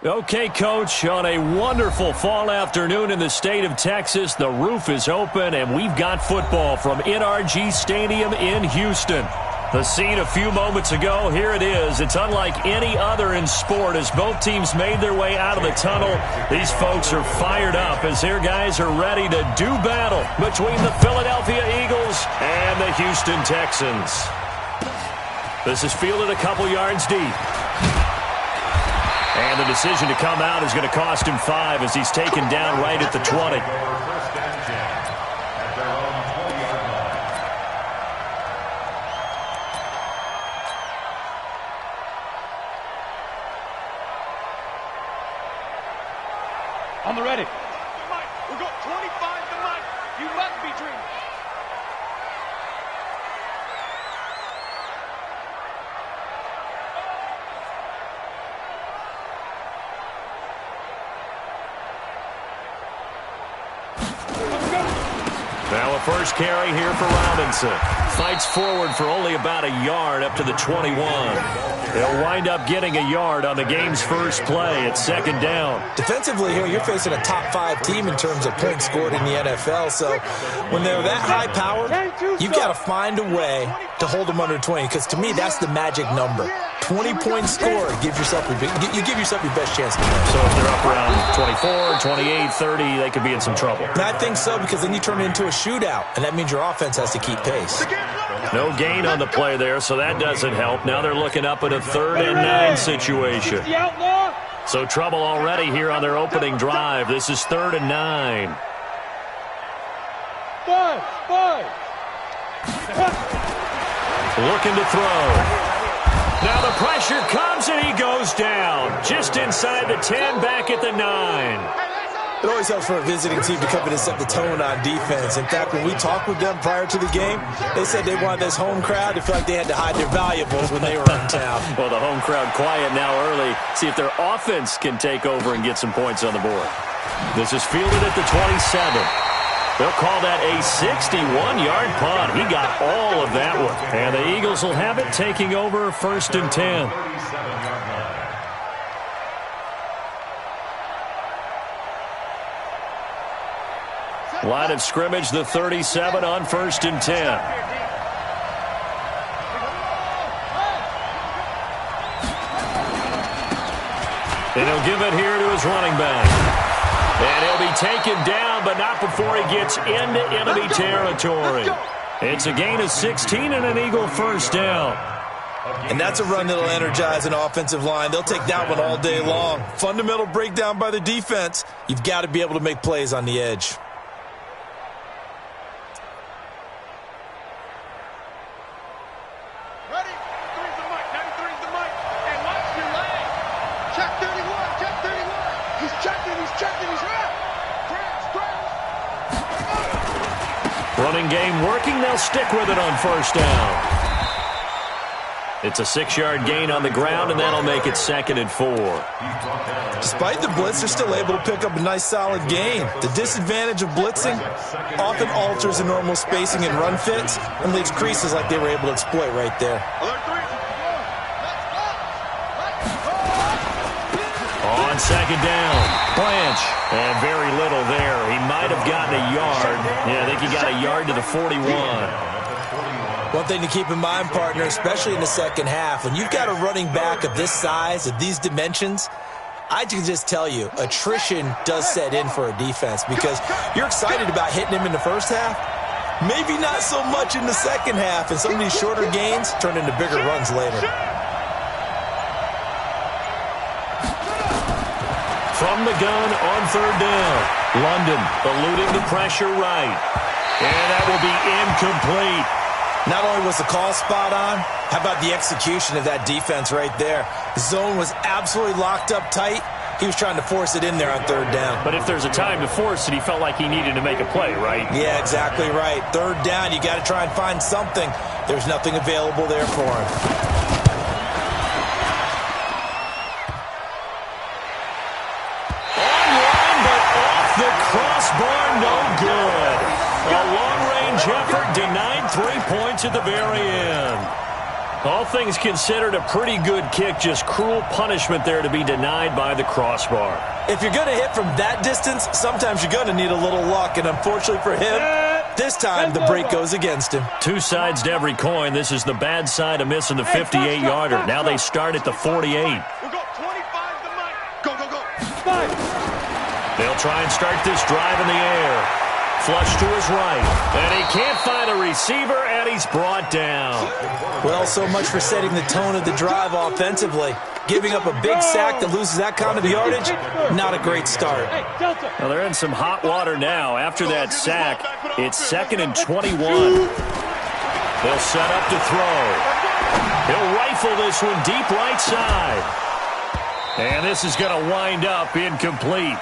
Okay, Coach, on a wonderful fall afternoon in the state of Texas, the roof is open, and we've got football from NRG Stadium in Houston. The scene a few moments ago, here it is. It's unlike any other in sport as both teams made their way out of the tunnel. These folks are fired up as their guys are ready to do battle between the Philadelphia Eagles and the Houston Texans. This is fielded a couple yards deep. And the decision to come out is going to cost him 5 as he's taken down right at the 20. On the ready. Mike, we've got 25 to Mike. You must be dreaming. Now a first carry here for Robinson. Fights forward for only about a yard up to the 21. They'll wind up getting a yard on the game's first play at second down. Defensively here, you're facing a top 5 team in terms of points scored in the NFL. So when they're that high-powered, you've got to find a way to hold them under 20. Because to me, that's the magic number. 20 points scored. You give yourself your best chance to win. So if they're up around 24, 28, 30, they could be in some trouble. And I think so, because then you turn it into a shootout, and that means your offense has to keep pace. No gain on the play there, so that doesn't help. Now they're looking up at a 3rd and 9 situation. So trouble already here on their opening drive. This is 3rd and 9. 5. Looking to throw. Now the pressure comes and he goes down. Just inside the 10, back at the 9. It always helps for a visiting team to come in and set the tone on defense. In fact, when we talked with them prior to the game, they said they wanted this home crowd to feel like they had to hide their valuables when they were in town. Well, the home crowd quiet now early. See if their offense can take over and get some points on the board. This is fielded at the 27. They'll call that a 61-yard punt. He got all of that one. And the Eagles will have it taking over 1st and 10. Line of scrimmage, the 37 on 1st and 10. And he'll give it here to his running back. And he'll be taken down, but not before he gets into enemy territory. It's a gain of 16 and an Eagle first down. And that's a run that'll energize an offensive line. They'll take that one all day long. Fundamental breakdown by the defense. You've got to be able to make plays on the edge. Running game working. They'll stick with it on first down. It's a 6-yard gain on the ground, and that'll make it 2nd and 4. Despite the blitz, they're still able to pick up a nice, solid gain. The disadvantage of blitzing often alters the normal spacing and run fits and leaves creases like they were able to exploit right there. On second down, Blanche. And very little there. He might have gotten a yard. Yeah, I think he got a yard to the 41. One thing to keep in mind, partner, especially in the second half, when you've got a running back of this size, of these dimensions, I can just tell you, attrition does set in for a defense because you're excited about hitting him in the first half. Maybe not so much in the second half, and some of these shorter gains turn into bigger runs later. From the gun on 3rd down. London eluding the pressure right. And that will be incomplete. Not only was the call spot on, how about the execution of that defense right there? The zone was absolutely locked up tight. He was trying to force it in there on 3rd down. But if there's a time to force it, he felt like he needed to make a play, right? Yeah, exactly right. 3rd down, you got to try and find something. There's nothing available there for him. Online, but off the crossbar, no good. A long-range effort denied 3 points at the very end. All things considered, a pretty good kick. Just cruel punishment there to be denied by the crossbar. If you're going to hit from that distance, sometimes you're going to need a little luck. And unfortunately for him, this time the break goes against him. Two sides to every coin. This is the bad side of missing the 58-yarder. Now they start at the 48. We'll go 25 to Mike. Go, go, go. They'll try and start this drive in the air. Flush to his right. And he can't find a receiver, and he's brought down. Well, so much for setting the tone of the drive offensively. Giving up a big sack that loses that kind of yardage, not a great start. Well, they're in some hot water now. After that sack, it's 2nd and 21. They'll set up to throw. He'll rifle this one deep right side. And this is going to wind up incomplete.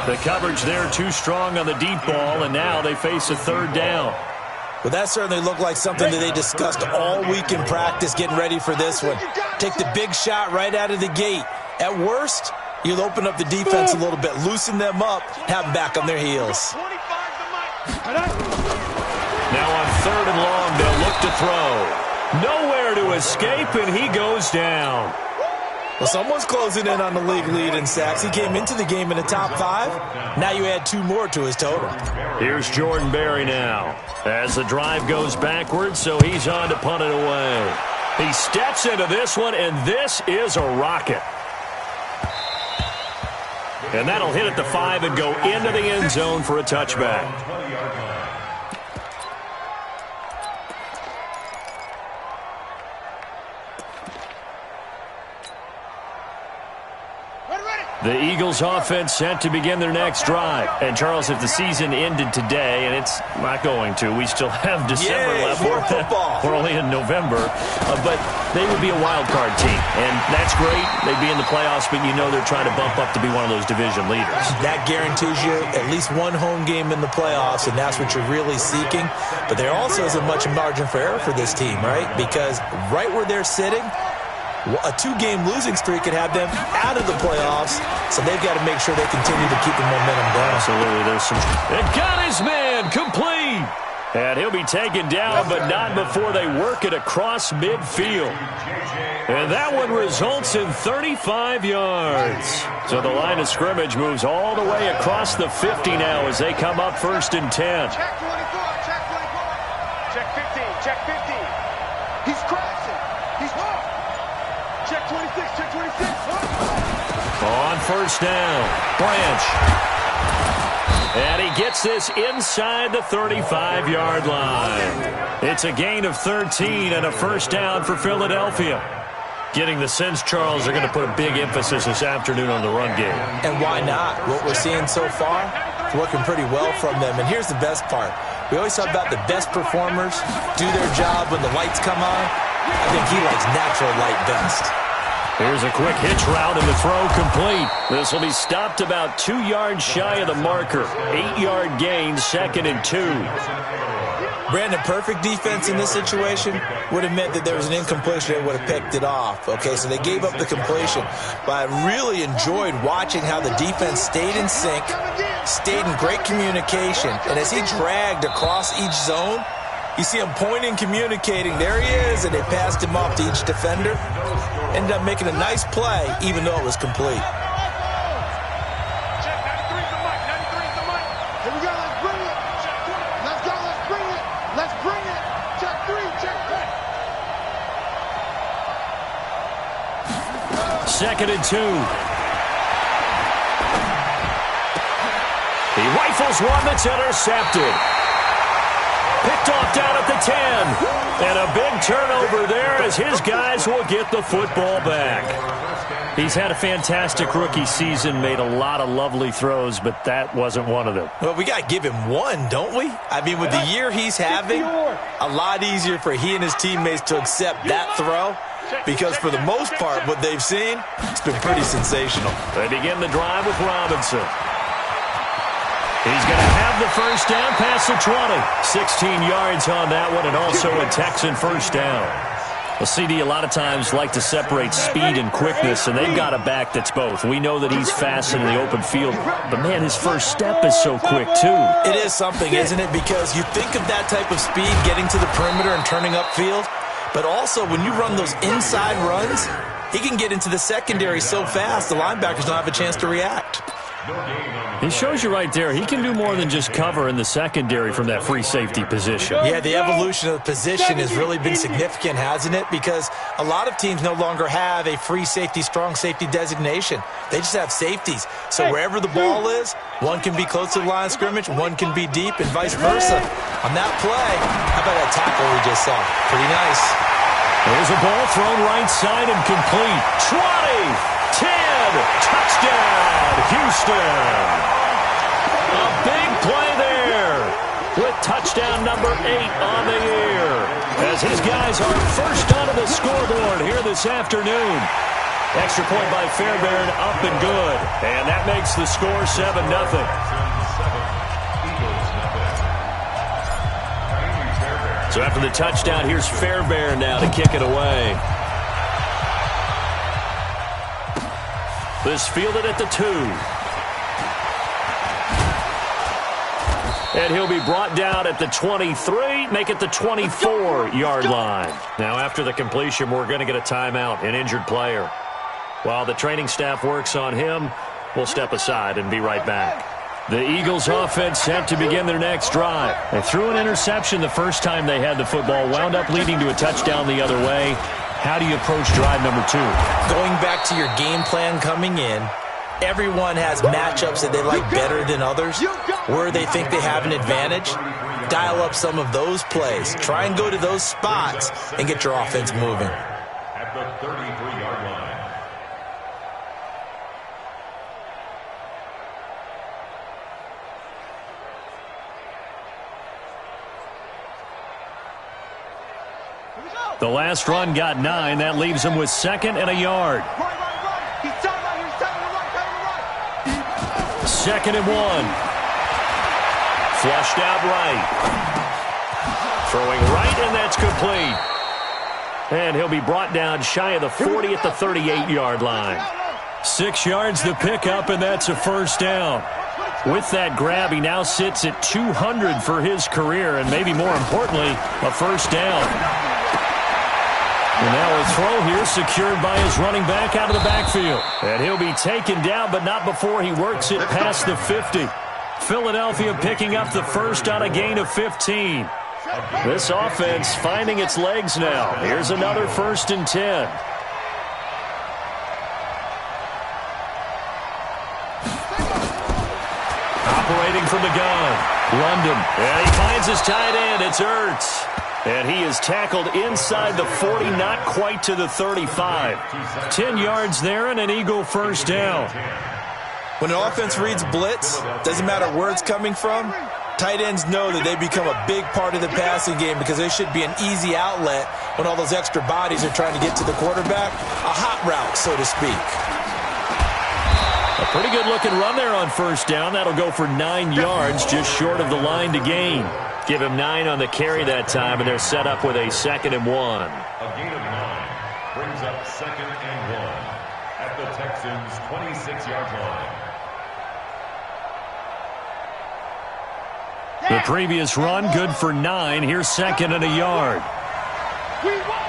The coverage there too strong on the deep ball, and now they face a 3rd down. Well, that certainly looked like something that they discussed all week in practice getting ready for this one. Take the big shot right out of the gate. At worst, you'll open up the defense a little bit, loosen them up, have them back on their heels. Now on 3rd and long, they'll look to throw. Nowhere to escape, and he goes down. Well, someone's closing in on the league lead in sacks. He came into the game in the top 5. Now you add 2 more to his total. Here's Jordan Berry now as the drive goes backwards, so he's on to punt it away. He steps into this one, and this is a rocket. And that'll hit at the 5 and go into the end zone for a touchback. The Eagles offense set to begin their next drive. And, Charles, if the season ended today, and it's not going to, we still have December left. More football. We're only in November. But they would be a wild card team. And that's great. They'd be in the playoffs, but you know they're trying to bump up to be one of those division leaders. That guarantees you at least one home game in the playoffs, and that's what you're really seeking. But there also isn't much margin for error for this team, right? Because right where they're sitting, a 2-game losing streak could have them out of the playoffs, so they've got to make sure they continue to keep the momentum going. Absolutely. There's some. It got his man complete. And he'll be taken down, but not before they work it across midfield. And that one results in 35 yards. So the line of scrimmage moves all the way across the 50 now as they come up 1st and 10. Check 24, check 24. Check 15, check 15. He's crashing. He's hard. Check 26, check 26. On 1st down, Branch. And he gets this inside the 35-yard line. It's a gain of 13 and a 1st down for Philadelphia. Getting the sense, Charles, they're going to put a big emphasis this afternoon on the run game. And why not? What we're seeing so far is working pretty well from them. And here's the best part. We always talk about the best performers do their job when the lights come on. I think he likes natural light best. Here's a quick hitch route and the throw complete. This will be stopped about 2 yards shy of the marker. 8-yard gain, 2nd and 2. Brandon, perfect defense in this situation would have meant that there was an incompletion. They would have picked it off. Okay, so they gave up the completion. But I really enjoyed watching how the defense stayed in sync, stayed in great communication. And as he dragged across each zone, you see him pointing, communicating. There he is, and they passed him off to each defender. Ended up making a nice play, even though it was complete. Check 93 to Mike, 93 to Mike. Here we go, let's bring it. Check 20. Let's go, let's bring it. Let's bring it. Check 3, check 3. 2nd and 2. He rifles one that's intercepted. Picked off down at the 10. And a big turnover there as his guys will get the football back. He's had a fantastic rookie season, made a lot of lovely throws, but that wasn't one of them. Well, we got to give him one, don't we? I mean, with the year he's having, a lot easier for he and his teammates to accept that throw. Because for the most part, what they've seen, it's been pretty sensational. They begin the drive with Robinson. He's going to have the 1st down past the 20. 16 yards on that one, and also a Texan 1st down. Well, CD, a lot of times like to separate speed and quickness, and they've got a back that's both. We know that he's fast in the open field, but, man, his first step is so quick, too. It is something, isn't it? Because you think of that type of speed getting to the perimeter and turning upfield, But also, when you run those inside runs, he can get into the secondary so fast, the linebackers don't have a chance to react. He shows you right there, he can do more than just cover in the secondary from that free safety position. Yeah, the evolution of the position has really been significant, hasn't it? Because a lot of teams no longer have a free safety, strong safety designation. They just have safeties. So wherever the ball is, one can be close to the line of scrimmage, one can be deep, and vice versa. On that play, how about that tackle we just saw? Pretty nice. There's a ball thrown right side and complete. 20, 10, touchdown, Houston. A big play there with touchdown number 8 on the year as his guys are first onto the scoreboard here this afternoon. Extra point by Fairbairn, up and good. And that makes the score 7-0. So after the touchdown, here's Fairbairn now to kick it away. This fielded at the 2. And he'll be brought down at the 23, make it the 24-yard line. Now, after the completion, we're going to get a timeout, an injured player. While the training staff works on him, we'll step aside and be right back. The Eagles offense set to begin their next drive. They threw an interception the first time they had the football, wound up leading to a touchdown the other way. How do you approach drive number 2? Going back to your game plan coming in, everyone has matchups that they like better than others, where they think they have an advantage. Dial up some of those plays. Try and go to those spots and get your offense moving. At the 33-yard line. The last run got 9. That leaves him with 2nd and a yard. He's time right here. He's time to right. 2nd and 1. Flushed out right. Throwing right, and that's complete. And he'll be brought down shy of the 40 at the 38-yard line. 6 yards the pickup, and that's a first down. With that grab, he now sits at 200 for his career, and maybe more importantly, a first down. And now a throw here secured by his running back out of the backfield. And he'll be taken down, but not before he works it past the 50. Philadelphia picking up the first on a gain of 15. This offense finding its legs now. Here's another 1st and 10. Operating from the gun. London. And he finds his tight end. It's Ertz. And he is tackled inside the 40, not quite to the 35. 10 yards there and an Eagle first down. When an offense reads blitz, doesn't matter where it's coming from, tight ends know that they become a big part of the passing game because they should be an easy outlet when all those extra bodies are trying to get to the quarterback. A hot route, so to speak. A pretty good-looking run there on first down. That'll go for 9 yards, just short of the line to gain. Give him 9 on the carry that time, and they're set up with a 2nd and 1. A gain of 9 brings up 2nd and 1 at the Texans' 26-yard line. The previous run, good for 9. Here's 2nd and a yard. We won.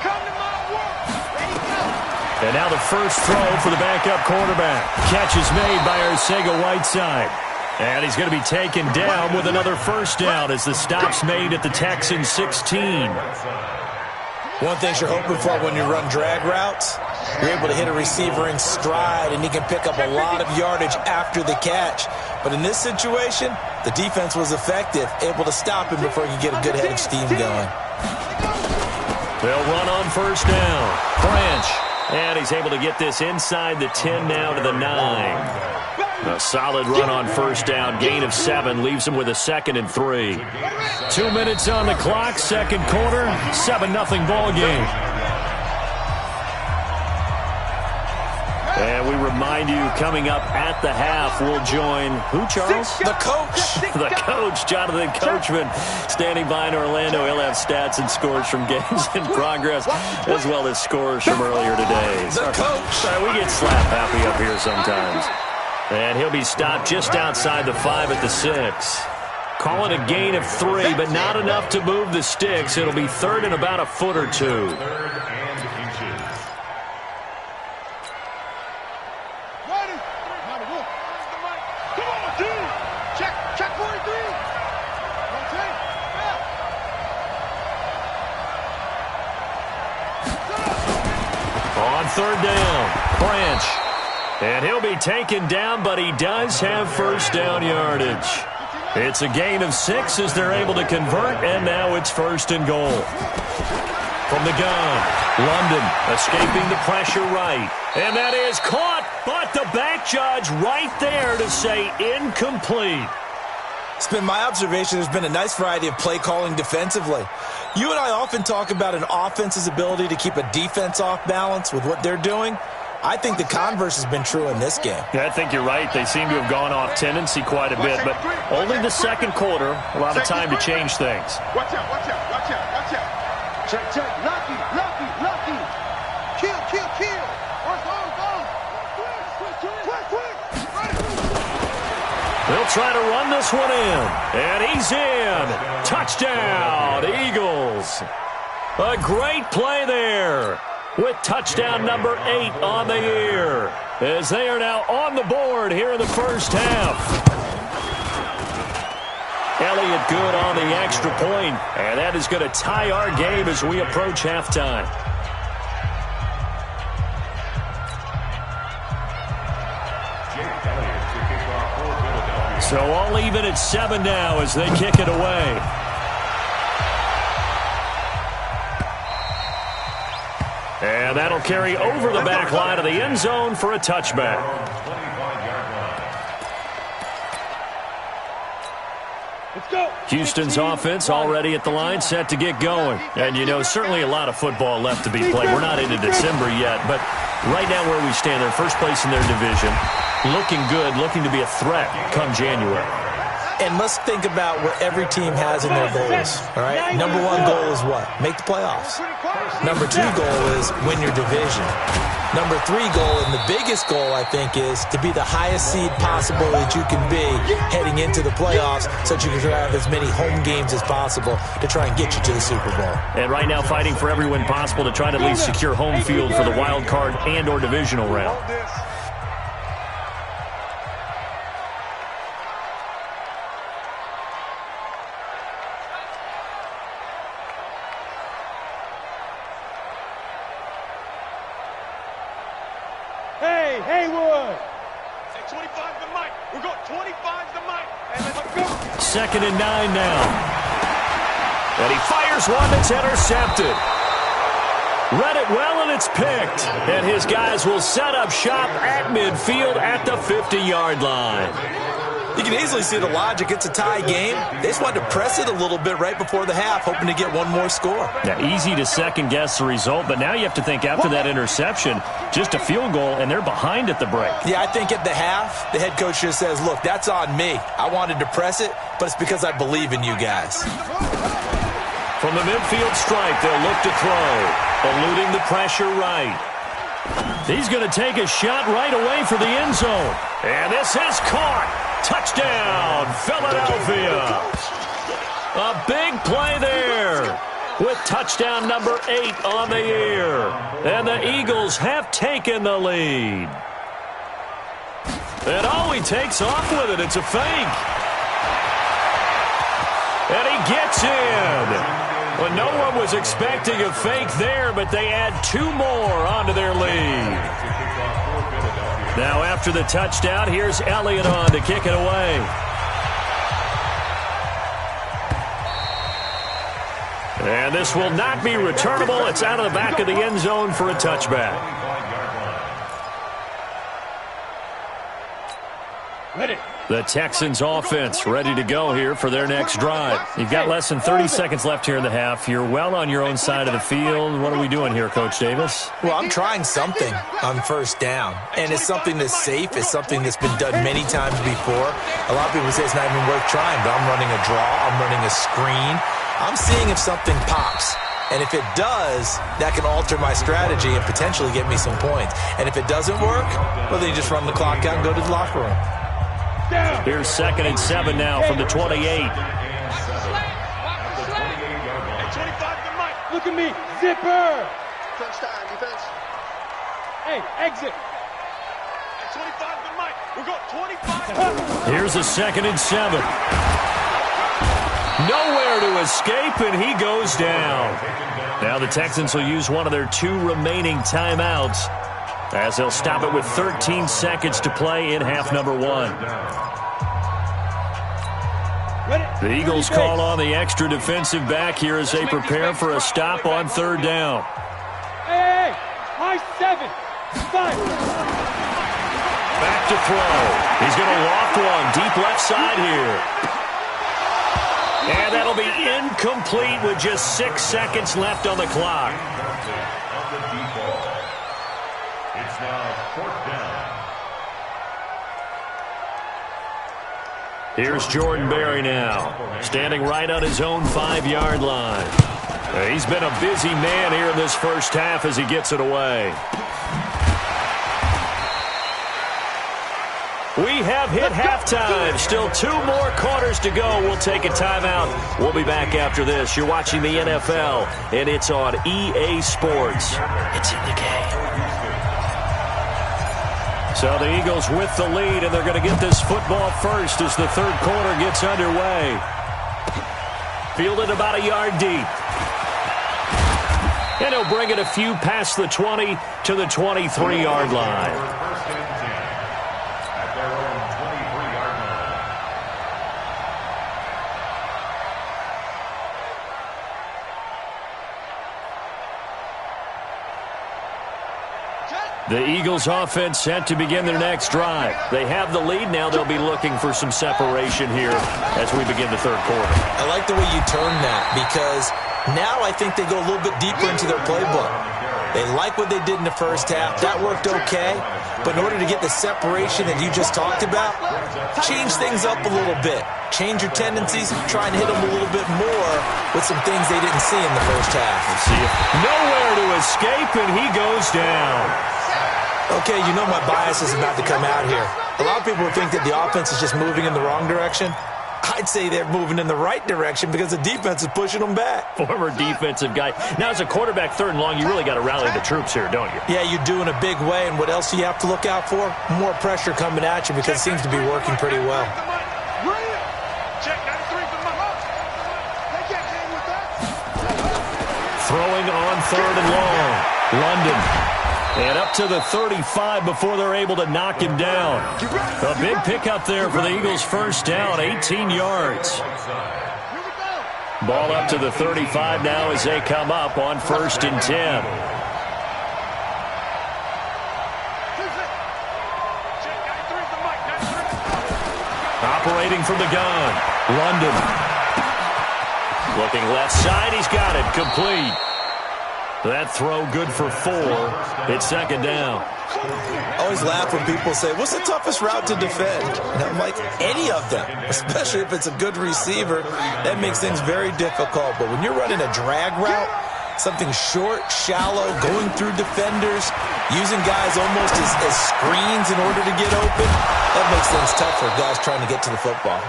Come to my work. Ready, go. And now the first throw for the backup quarterback. Catch is made by Arcega-Whiteside. And he's going to be taken down with another first down as the stop's made at the Texans' 16. One thing you're hoping for when you run drag routes, you're able to hit a receiver in stride, and he can pick up a lot of yardage after the catch. But in this situation, the defense was effective, able to stop him before he could get a good head of steam going. They'll run on first down. Branch. And he's able to get this inside the 10 now to the 9. A solid run on first down. Gain of 7 leaves him with a 2nd and 3. 2 minutes on the clock. Second quarter. 7-0 ball game. And we remind you, coming up at the half, we'll join who, Charles? The coach. The coach, Jonathan Coachman, standing by in Orlando. He'll have stats and scores from games in progress, as well as scores from earlier today. The coach. Sorry, we get slap happy up here sometimes. And he'll be stopped just outside the 5 at the 6. Call it a gain of 3, but not enough to move the sticks. It'll be third and about a foot or 2. Third and inches. Ready? Come on, dude. Check 43. Rotate. On third down, Branch. And he'll be taken down, but he does have first down yardage. It's a gain of 6 as they're able to convert, and now it's first and goal. From the gun, London escaping the pressure right. And that is caught, but the back judge right there to say incomplete. It's been my observation there's been a nice variety of play calling defensively. You and I often talk about an offense's ability to keep a defense off balance with what they're doing. I think the converse has been true in this game. Yeah, I think you're right. They seem to have gone off tendency quite a bit, but only the second quarter, a lot of time to change things. Watch out, watch out, watch out, watch out. Check. Lucky. Kill. They'll try to run this one in, and he's in. Touchdown, Eagles. A great play there with touchdown number 8 on the year, as they are now on the board here in the first half. Elliott good on the extra point, and that is going to tie our game as we approach halftime. So all even at 7 now as they kick it away. And that'll carry over the back line of the end zone for a touchback. Let's go. Houston's offense already at the line, set to get going. And, you know, certainly a lot of football left to be played. We're not into December yet, but right now where we stand, they're first place in their division. Looking good, looking to be a threat come January. And let's think about what every team has in their goals, all right? Number 1 goal is what? Make the playoffs. Number 2 goal is win your division. Number 3 goal, and the biggest goal, I think, is to be the highest seed possible that you can be heading into the playoffs so that you can have as many home games as possible to try and get you to the Super Bowl. And right now fighting for every win possible to try to at least secure home field for the wild card and or divisional round. Haywood. Say 25 to Mike. We're going 25 to Mike. And let's go. 2nd and 9 now. And he fires one that's intercepted. Read it well, and it's picked. And his guys will set up shop at midfield at the 50-yard line. You can easily see the logic. It's a tie game. They just wanted to press it a little bit right before the half, hoping to get one more score. Yeah, easy to second-guess the result, but now you have to think after that interception, just a field goal, and they're behind at the break. Yeah, I think at the half, the head coach just says, look, that's on me. I wanted to press it, but it's because I believe in you guys. From the midfield stripe, they'll look to throw, eluding the pressure right. He's going to take a shot right away for the end zone, and this is caught. Touchdown, Philadelphia. A big play there with touchdown number 8 on the year. And the Eagles have taken the lead. And he takes off with it. It's a fake. And he gets in. Well, no one was expecting a fake there, but they add 2 more onto their lead. Now after the touchdown, here's Elliott on to kick it away. And this will not be returnable. It's out of the back of the end zone for a touchback. Ready. The Texans offense ready to go here for their next drive. You've got less than 30 seconds left here in the half. You're well on your own side of the field. What are we doing here, Coach Davis? Well, I'm trying something on first down, and it's something that's safe. It's something that's been done many times before. A lot of people say it's not even worth trying, but I'm running a draw. I'm running a screen. I'm seeing if something pops. And if it does, that can alter my strategy and potentially get me some points. And if it doesn't work, well, then you just run the clock out and go to the locker room. Here's 2nd and 7 now from the 28. Hey, 25 to Mike. Look at me. Zipper. Crunch time, defense. Hey, exit. Hey, 25 to Mike. We got 25. Here's a 2nd and 7. Nowhere to escape, and he goes down. Now the Texans will use one of their 2 remaining timeouts as they'll stop it with 13 seconds to play in half number 1. The Eagles call on the extra defensive back here as they prepare for a stop on 3rd down. Hey, high 7. 5. Back to throw. He's going to loft one deep left side here. And that'll be incomplete with just 6 seconds left on the clock. It's now 4th down. Here's Jordan Berry now, standing right on his own 5-yard line. He's been a busy man here in this first half as he gets it away. We have hit halftime. Still 2 more quarters to go. We'll take a timeout. We'll be back after this. You're watching the NFL, and it's on EA Sports. It's in the game. So the Eagles with the lead, and they're going to get this football first as the 3rd quarter gets underway. Fielded about a yard deep. And he'll bring it a few past the 20 to the 23-yard line. The Eagles offense set to begin their next drive. They have the lead. Now they'll be looking for some separation here as we begin the 3rd quarter. I like the way you turn that because now I think they go a little bit deeper into their playbook. They like what they did in the first half. That worked okay. But in order to get the separation that you just talked about, change things up a little bit. Change your tendencies, try and hit them a little bit more with some things they didn't see in the first half. Nowhere to escape, and he goes down. Okay, you know my bias is about to come out here. A lot of people think that the offense is just moving in the wrong direction. I'd say they're moving in the right direction because the defense is pushing them back. Former defensive guy. Now, as a quarterback 3rd and long, you really got to rally the troops here, don't you? Yeah, you do in a big way, and what else do you have to look out for? More pressure coming at you because it seems to be working pretty well. Throwing on 3rd and long. London. And up to the 35 before they're able to knock him down. A big pickup there for the Eagles' first down, 18 yards. Ball up to the 35 now as they come up on 1st and 10. Operating from the gun, London. Looking left side, he's got it, complete. That throw good for 4. It's 2nd down. I always laugh when people say, what's the toughest route to defend? And I'm like, any of them, especially if it's a good receiver. That makes things very difficult. But when you're running a drag route, something short, shallow, going through defenders, using guys almost as screens in order to get open, that makes things tough for guys trying to get to the football.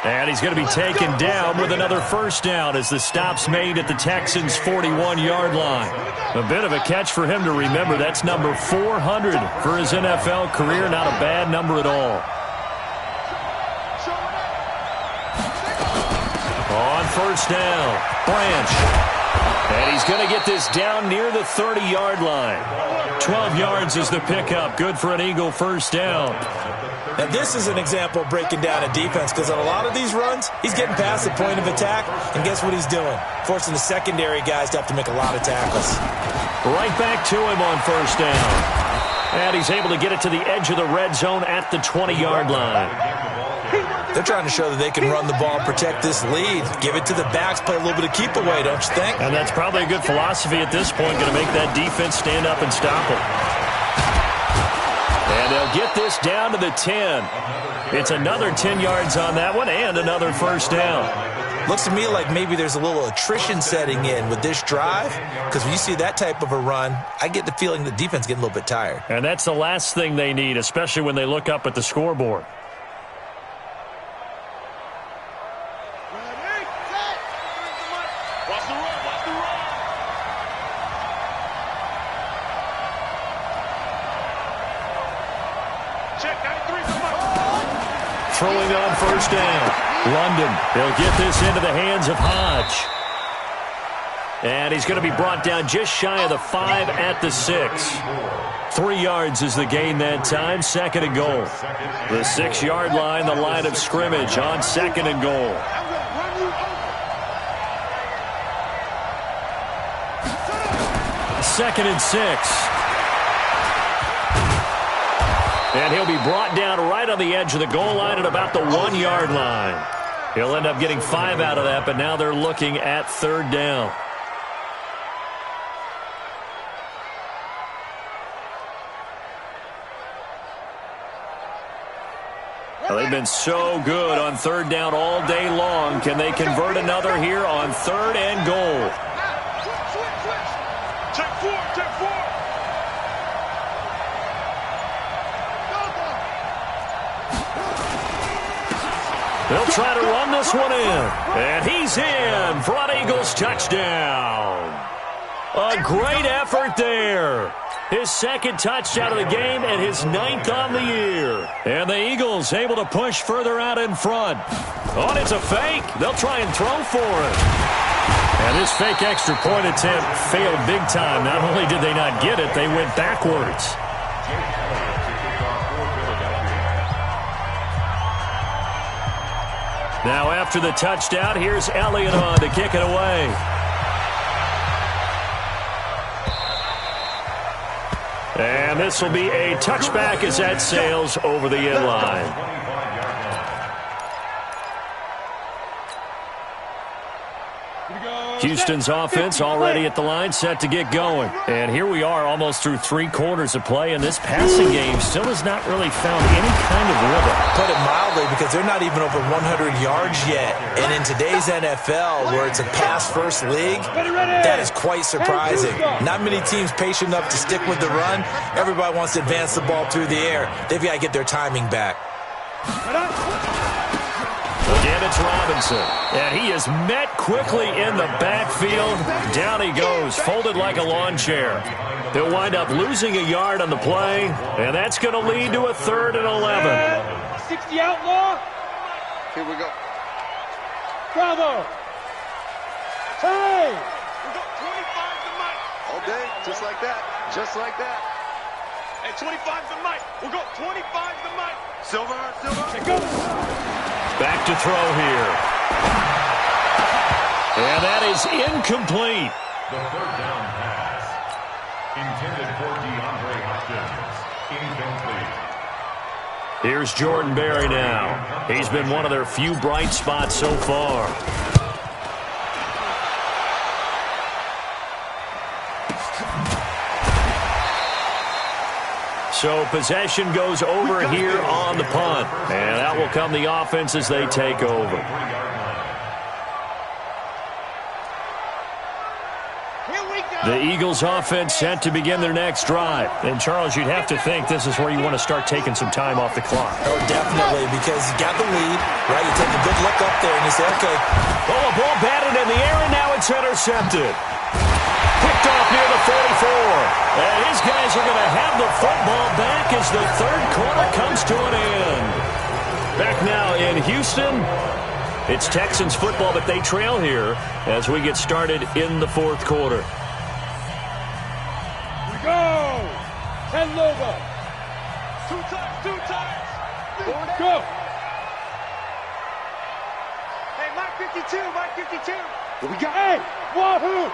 And he's going to be taken down with another first down as the stop's made at the Texans' 41-yard line. A bit of a catch for him to remember. That's number 400 for his NFL career. Not a bad number at all. On 1st down, Branch. And he's going to get this down near the 30-yard line. 12 yards is the pickup. Good for an Eagle first down. Now, this is an example of breaking down a defense because on a lot of these runs, he's getting past the point of attack, and guess what he's doing? Forcing the secondary guys to have to make a lot of tackles. Right back to him on 1st down. And he's able to get it to the edge of the red zone at the 20-yard line. They're trying to show that they can run the ball and protect this lead. Give it to the backs, play a little bit of keep away, don't you think? And that's probably a good philosophy at this point, going to make that defense stand up and stop them. And they'll get this down to the 10. It's another 10 yards on that one and another first down. Looks to me like maybe there's a little attrition setting in with this drive because when you see that type of a run, I get the feeling the defense is getting a little bit tired. And that's the last thing they need, especially when they look up at the scoreboard. Throwing on first down. London, he'll get this into the hands of Hodge. And he's going to be brought down just shy of the 5 at the 6. 3 yards is the gain that time, 2nd and goal. The 6-yard line, the line of scrimmage on 2nd and goal. Second and 6. And he'll be brought down right on the edge of the goal line at about the 1-yard line. He'll end up getting 5 out of that, but now they're looking at 3rd down. Well, they've been so good on 3rd down all day long. Can they convert another here on 3rd and goal? They'll try to run this one in. And he's in for an Eagles touchdown. A great effort there. His 2nd touchdown of the game and his 9th on the year. And the Eagles able to push further out in front. Oh, it's a fake. They'll try and throw for it. And this fake extra point attempt failed big time. Not only did they not get it, they went backwards. Now after the touchdown, here's Elliott on to kick it away. And this will be a touchback as that sails over the end line. Houston's offense already at the line, set to get going. And here we are almost through 3 quarters of play, and this passing game still has not really found any kind of rhythm. Put it mildly, because they're not even over 100 yards yet. And in today's NFL, where it's a pass-first league, that is quite surprising. Not many teams patient enough to stick with the run. Everybody wants to advance the ball through the air. They've got to get their timing back. Again, it's Robinson. And he is met quickly in the backfield. Down he goes, folded like a lawn chair. They'll wind up losing a yard on the play, and that's going to lead to a 3rd and 11. 60 outlaw. Here we go. Bravo. Hey. We got 25 to Mike. All day, just like that. Just like that. Hey, 25 to Mike. We got 25 to Mike. Silver. Hey, go. Back to throw here. And that is incomplete. The 3rd down pass. Intended for DeAndre Hopkins. Incomplete. Here's Jordan Berry now. He's been one of their few bright spots so far. So possession goes over here on the punt. And that will come the offense as they take over. The Eagles offense set to begin their next drive. And Charles, you'd have to think this is where you want to start taking some time off the clock. Oh, definitely, because you got the lead, right? You take a good look up there and you say, okay. Oh, a ball batted in the air, and now it's intercepted. Picked off near the 44. And his guys are going to have the football back as the 3rd quarter comes to an end. Back now in Houston. It's Texans football, but they trail here as we get started in the 4th quarter. Go! 10 Loba. 2 times. Go! Hey, Mike 52. What we got? Hey, wahoo!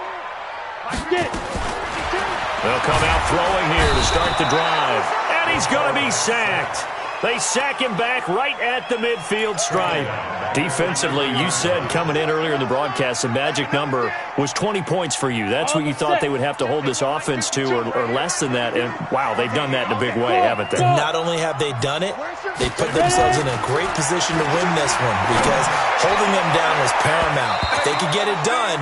Get it. 52. They'll come out throwing here to start the drive. And he's going to be sacked. They sack him back right at the midfield stripe. Defensively, you said coming in earlier in the broadcast, the magic number was 20 points for you. That's what you thought they would have to hold this offense to, or less than that. And, wow, they've done that in a big way, haven't they? Not only have they done it, they put themselves in a great position to win this one because holding them down was paramount. If they could get it done,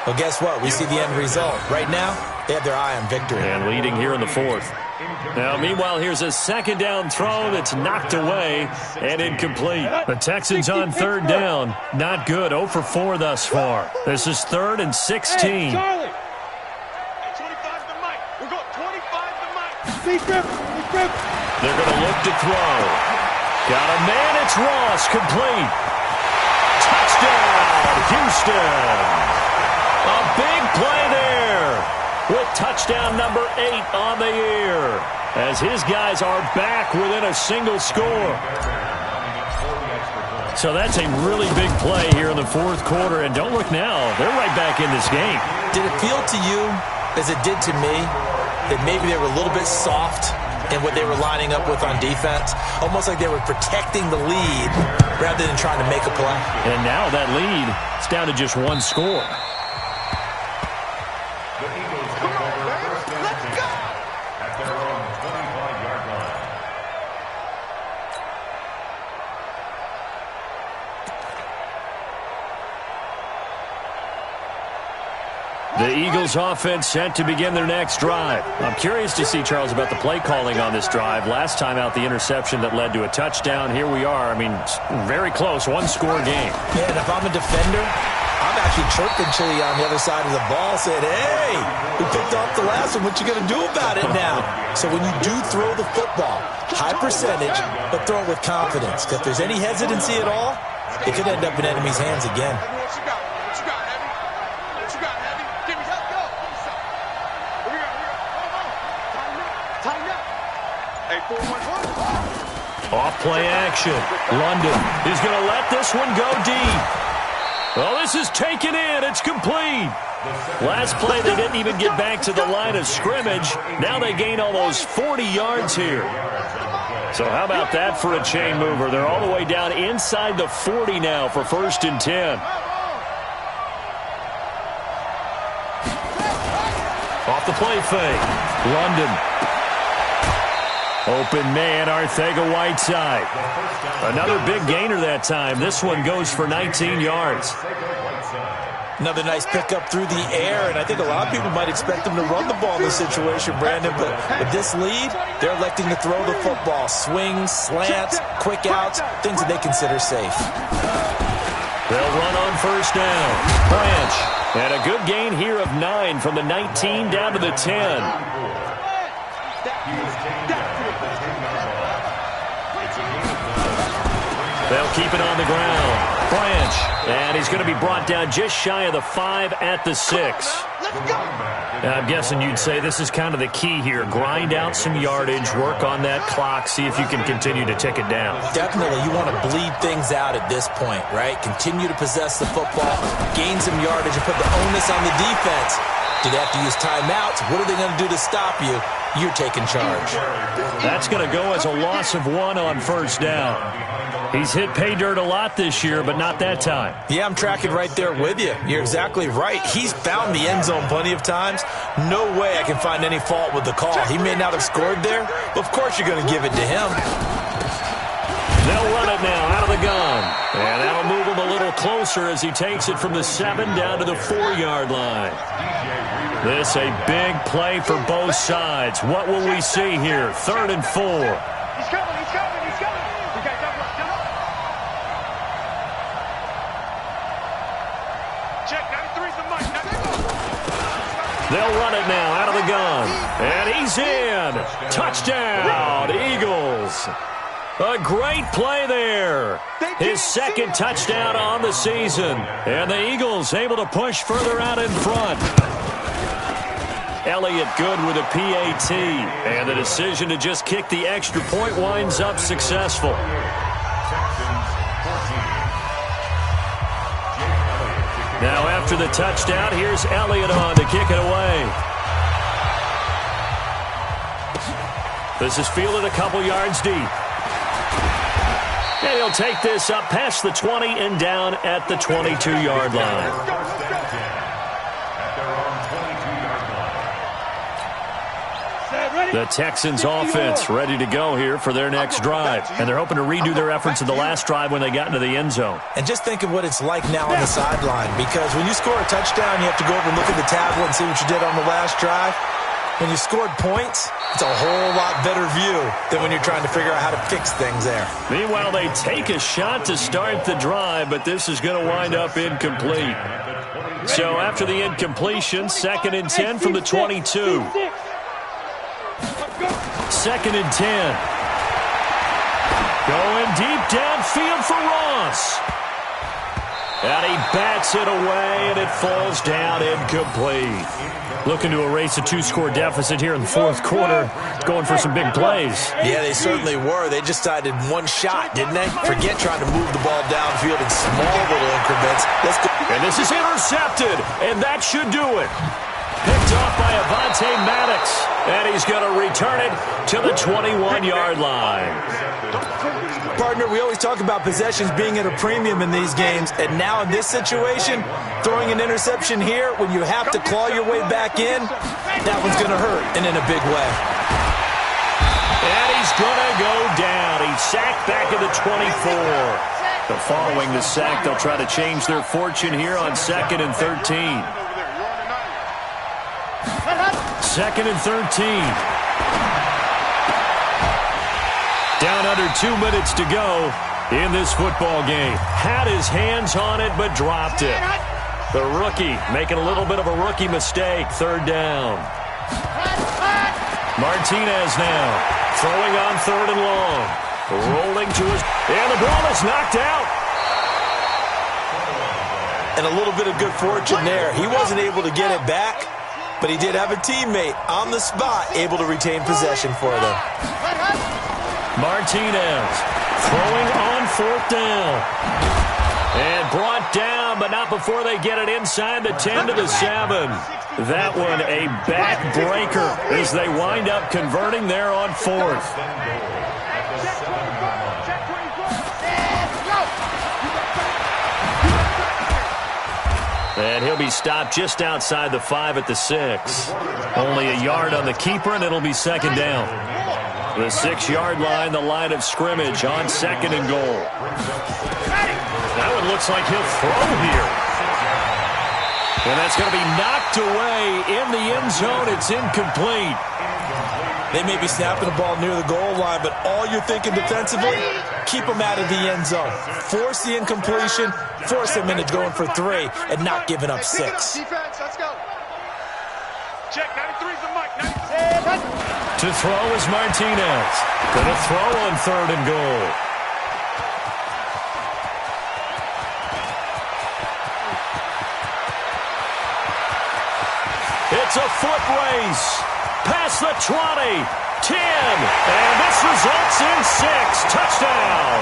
well, guess what? We see the end result. Right now, they have their eye on victory. And leading here in the 4th. Now, meanwhile, here's a 2nd down throw that's knocked away and incomplete. The Texans on 3rd down. Not good. 0 for 4 thus far. This is 3rd and 16. Hey, Charlie. 25 to Mike. We got 25 to Mike. Be careful. They're going to look to throw. Got a man. It's Ross. Complete. Touchdown, Houston. A big play there with touchdown number 8 on the year as his guys are back within a single score. So that's a really big play here in the fourth quarter. And don't look now. They're right back in this game. Did it feel to you, as it did to me, that maybe they were a little bit soft in what they were lining up with on defense? Almost like they were protecting the lead rather than trying to make a play. And now that lead is down to just one score. The Eagles take over first down and 10 at their own 25-yard line. The Eagles offense set to begin their next drive. I'm curious to see, Charles, about the play calling on this drive. Last time out, the interception that led to a touchdown. Here we are. I mean, very close, one-score game. Yeah, and if I'm a defender, I'm actually chirping Chili on the other side of the ball, saying, hey, we picked off the last one. What you going to do about it now? So when you do throw the football, high percentage, but throw it with confidence. Because if there's any hesitancy at all, it could end up in enemy's hands again. Off play action. London is going to let this one go deep. Well, this is taken in. It's complete. Last play, they didn't even get back to the line of scrimmage. Now they gain almost 40 yards here. So how about that for a chain mover? They're all the way down inside the 40 now for 1st and 10. Off the play fake. London. Open man, Arcega-Whiteside. Another big gainer that time. This one goes for 19 yards. Another nice pickup through the air, and I think a lot of people might expect them to run the ball in this situation, Brandon, but with this lead, they're electing to throw the football. Swings, slants, quick outs, things that they consider safe. They'll run on first down. Branch, and a good gain here of 9 from the 19 down to the 10. They'll keep it on the ground. Branch, and he's going to be brought down just shy of the 5 at the 6. I'm guessing you'd say this is kind of the key here. Grind out some yardage, work on that clock, see if you can continue to tick it down. Definitely, you want to bleed things out at this point, right? Continue to possess the football, gain some yardage, and put the onus on the defense. Do they have to use timeouts? What are they going to do to stop you? You're taking charge. That's going to go as a loss of 1 on first down. He's hit pay dirt a lot this year, but not that time. Yeah, I'm tracking right there with you. You're exactly right. He's found the end zone plenty of times. No way I can find any fault with the call. He may not have scored there, but of course you're going to give it to him. They'll run it now out of the gun. And that'll move him a little closer as he takes it from the 7 down to the 4-yard line. This a big play for both sides. What will we see here? 3rd and 4. He's coming, he's coming, he's coming. Okay, jump up. Check, 93's the mic. They'll run it now out of the gun. And he's in. Touchdown, Eagles. A great play there. His 2nd touchdown on the season. And the Eagles able to push further out in front. Elliott good with a PAT. And the decision to just kick the extra point winds up successful. Now after the touchdown, here's Elliott on to kick it away. This is fielded a couple yards deep. And he'll take this up past the 20 and down at the 22-yard line. The Texans offense ready to go here for their next drive. And they're hoping to redo their efforts in the last drive when they got into the end zone. And just think of what it's like now on the sideline, because when you score a touchdown, you have to go over and look at the tablet and see what you did on the last drive. When you scored points, it's a whole lot better view than when you're trying to figure out how to fix things there. Meanwhile, they take a shot to start the drive, but this is going to wind up incomplete. So after the incompletion, 2nd and 10 from the 22. 2nd and 10. Going deep downfield for Ross. And he bats it away, and it falls down incomplete. Looking to erase a 2-score deficit here in the fourth quarter. Going for some big plays. Yeah, they certainly were. They just decided one shot, didn't they? Forget trying to move the ball downfield in small little increments. Let's go. And this is intercepted, and that should do it. Picked off by Avonte Maddox, and he's going to return it to the 21-yard line. Partner, we always talk about possessions being at a premium in these games, and now in this situation, throwing an interception here when you have to claw your way back in, that one's going to hurt, and in a big way. And he's going to go down. He's sacked back at the 24. So following the sack, they'll try to change their fortune here on 2nd and 13. 2nd and 13. Down under 2 minutes to go in this football game. Had his hands on it, but dropped it. The rookie making a little bit of a rookie mistake. 3rd down. Martinez now throwing on 3rd and long. Rolling to his... And the ball is knocked out. And a little bit of good fortune there. He wasn't able to get it back, but he did have a teammate on the spot able to retain possession for them. Martinez throwing on 4th down. And brought down, but not before they get it inside the 10 to the 7. That one a backbreaker as they wind up converting there on 4th. And he'll be stopped just outside the 5 at the 6. Only a yard on the keeper, and it'll be 2nd down. The 6-yard line, the line of scrimmage on 2nd and goal. That one looks like he'll throw here. And that's going to be knocked away in the end zone. It's incomplete. They may be snapping the ball near the goal line, but all you're thinking defensively, keep them out of the end zone. Force the incompletion, force them into going for 3, and not giving up 6. Defense, let's go. Check, 93's the mic. To throw is Martinez. Going to throw on 3rd and goal. It's a foot race. Past the 20, 10, and this results in 6. Touchdown.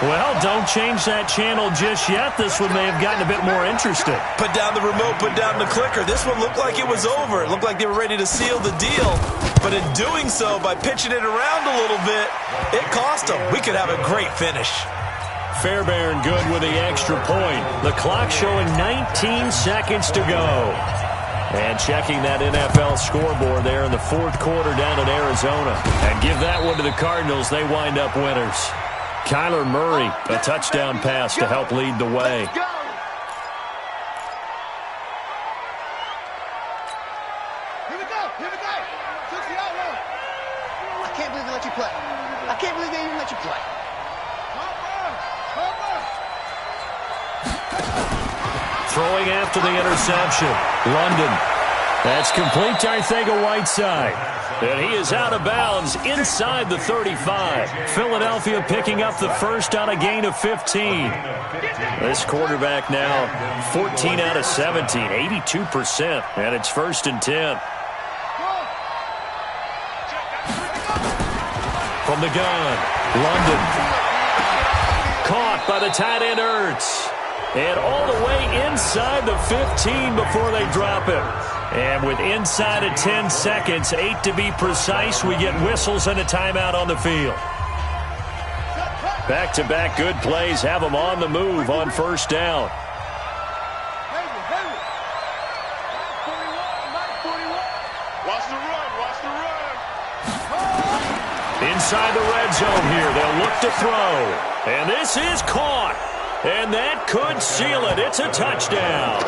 Well, don't change that channel just yet. This one may have gotten a bit more interesting. Put down the remote, put down the clicker. This one looked like it was over. It looked like they were ready to seal the deal. But in doing so, by pitching it around a little bit, it cost them. We could have a great finish. Fairbairn good with the extra point. The clock showing 19 seconds to go. And checking that NFL scoreboard there in the 4th quarter down in Arizona. And give that one to the Cardinals. They wind up winners. Kyler Murray, a touchdown pass to help lead the way. Here we go. I can't believe they let you play. I can't believe they even let you play. Throwing after the interception. London. That's complete to Arcega-Whiteside. And he is out of bounds inside the 35. Philadelphia picking up the first on a gain of 15. This quarterback now 14 out of 17, 82%. And it's 1st and 10. From the gun, London. Caught by the tight end Ertz. And all the way inside the 15 before they drop it. And with inside of 10 seconds, 8 to be precise, we get whistles and a timeout on the field. Back-to-back good plays have them on the move on 1st down. Watch the run. Inside the red zone here, they'll look to throw. And this is caught. And that could seal it. It's a touchdown.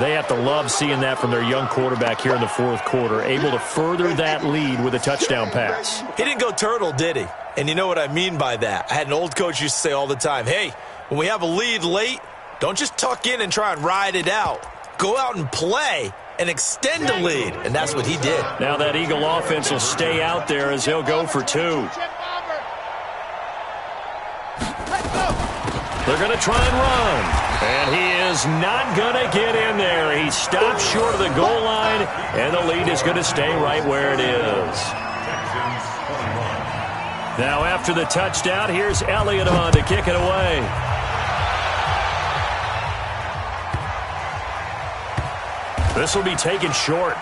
They have to love seeing that from their young quarterback here in the 4th quarter, able to further that lead with a touchdown pass. He didn't go turtle, did he? And you know what I mean by that. I had an old coach used to say all the time, hey, when we have a lead late, don't just tuck in and try and ride it out. Go out and play. and extend the lead, and that's what he did. Now that Eagle offense will stay out there as they'll go for 2. They're going to try and run, and he is not going to get in there. He stops short of the goal line, and the lead is going to stay right where it is. Now after the touchdown, here's Elliott on to kick it away. This will be taken short.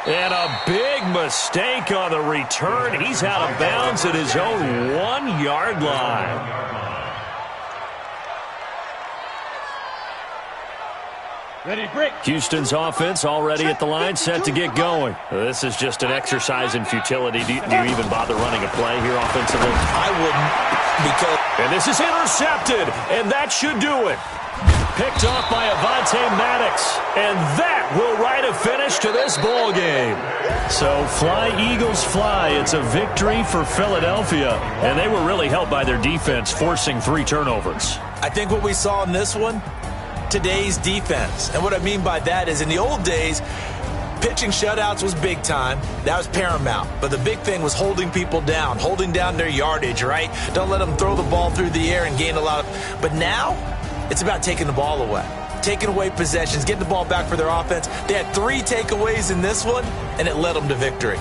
And a big mistake on the return. He's out of bounds at his own 1-yard line. Houston's offense already at the line, set to get going. This is just an exercise in futility. Do you even bother running a play here offensively? I wouldn't, because... And this is intercepted, and that should do it. Picked off by Avonte Maddox, and that will write a finish to this ball game. So fly, Eagles, fly. It's a victory for Philadelphia, and they were really helped by their defense, forcing 3 turnovers. I think what we saw in this one, today's defense. And what I mean by that is in the old days, pitching shutouts was big time. That was paramount. But the big thing was holding people down, holding down their yardage, right? Don't let them throw the ball through the air and gain a lot of... But now, it's about taking the ball away. Taking away possessions, getting the ball back for their offense. They had 3 takeaways in this one, and it led them to victory.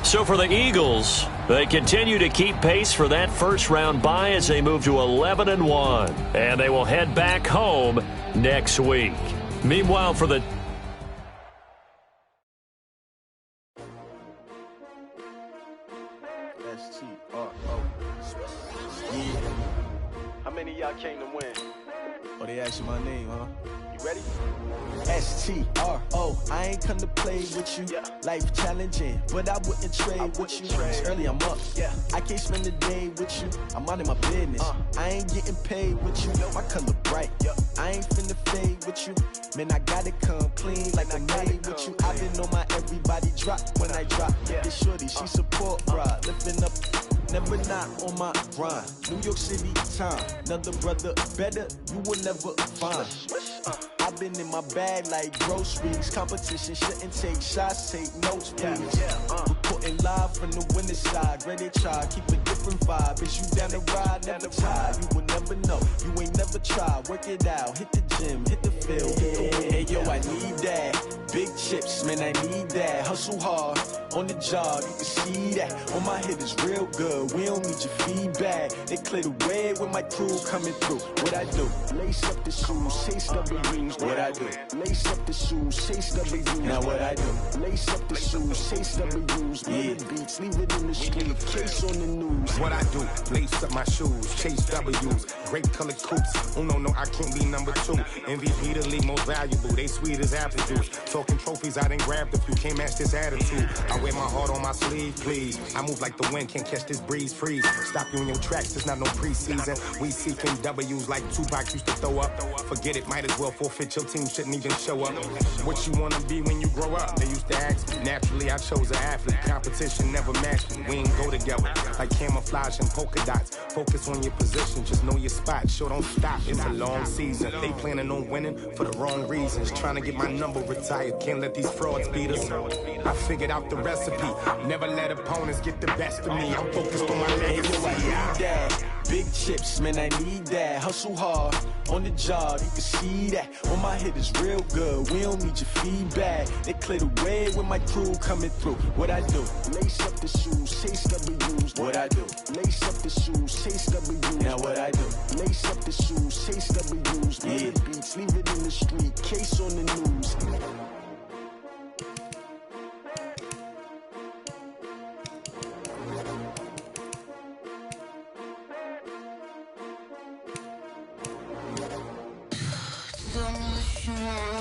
So for the Eagles, they continue to keep pace for that first-round bye as they move to 11-1. And they will head back home next week. Meanwhile, for the... How many of y'all came to win? Oh, they asked you my name, huh? You ready? S-T-R-O, I ain't come to play with you. Life challenging, but I wouldn't trade with you. Early I'm up, I can't spend the day with you. I'm out in my business, I ain't getting paid with you. My color bright, I ain't finna fade with you. Man, I gotta come clean like I made with you. I've been on my everybody drop when I drop. This shorty, she support, bruh. Lifting up, never not on my grind. New York City time, another brother better, you will never find. I've been in my bag like groceries. Competition shouldn't take shots, take notes, please. Reporting live from the winning side. Ready to try, keep a different vibe. Is you down the ride, never tired. You will never know, you ain't never tried. Work it out, hit the gym, hit the field, hit the win. Hey yo, I need that. Big chips, man, I need that. Hustle hard, on the job, you can see that. On my hit is real good, we don't need your feedback. They clear the way with my crew coming through. What I do? Lace up the shoes, chase double rings. What I do? Lace up the shoes, chase double rings. Now what I do? Lace up the shoes, chase double rings. Beats, leave it in the street, case on the news. What I do? Lace up my shoes, chase W's. Great colored coops. Oh no, I can't be number 2. MVP the league most valuable. They sweet as apple juice. Talking trophies, I done grabbed a few. Can't match this attitude. I wear my heart on my sleeve, please. I move like the wind, can't catch this breeze, freeze. Stop you in your tracks, there's not no preseason. We seeking W's like Tupac used to throw up. Forget it, might as well forfeit. Your team shouldn't even show up. What you wanna be when you grow up? They used to ask me. Naturally, I chose an athlete. Competition never matched me. We ain't go together like camouflage and polka dots. Focus on your position, just know your spot. Sure, don't stop. It's a long season. They planning on winning for the wrong reasons. Trying to get my number retired. Can't let these frauds beat us. I figured out the recipe. Never let opponents get the best of me. I'm focused on my legacy. Big chips, man, I need that. Hustle hard, on the job, you can see that. On my hit is real good, we don't need your feedback. They clear the way with my crew coming through. What I do? Lace up the shoes, chase W's. What I do? Lace up the shoes, chase W's. Now what I do? Lace up the shoes, chase W's. Beats, leave it in the street, case on the news.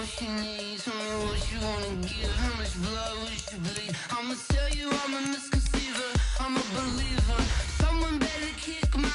What you need, tell me what you wanna give. How much blood would you bleed? I'ma tell you I'm a misconceiver, I'm a believer. Someone better kick my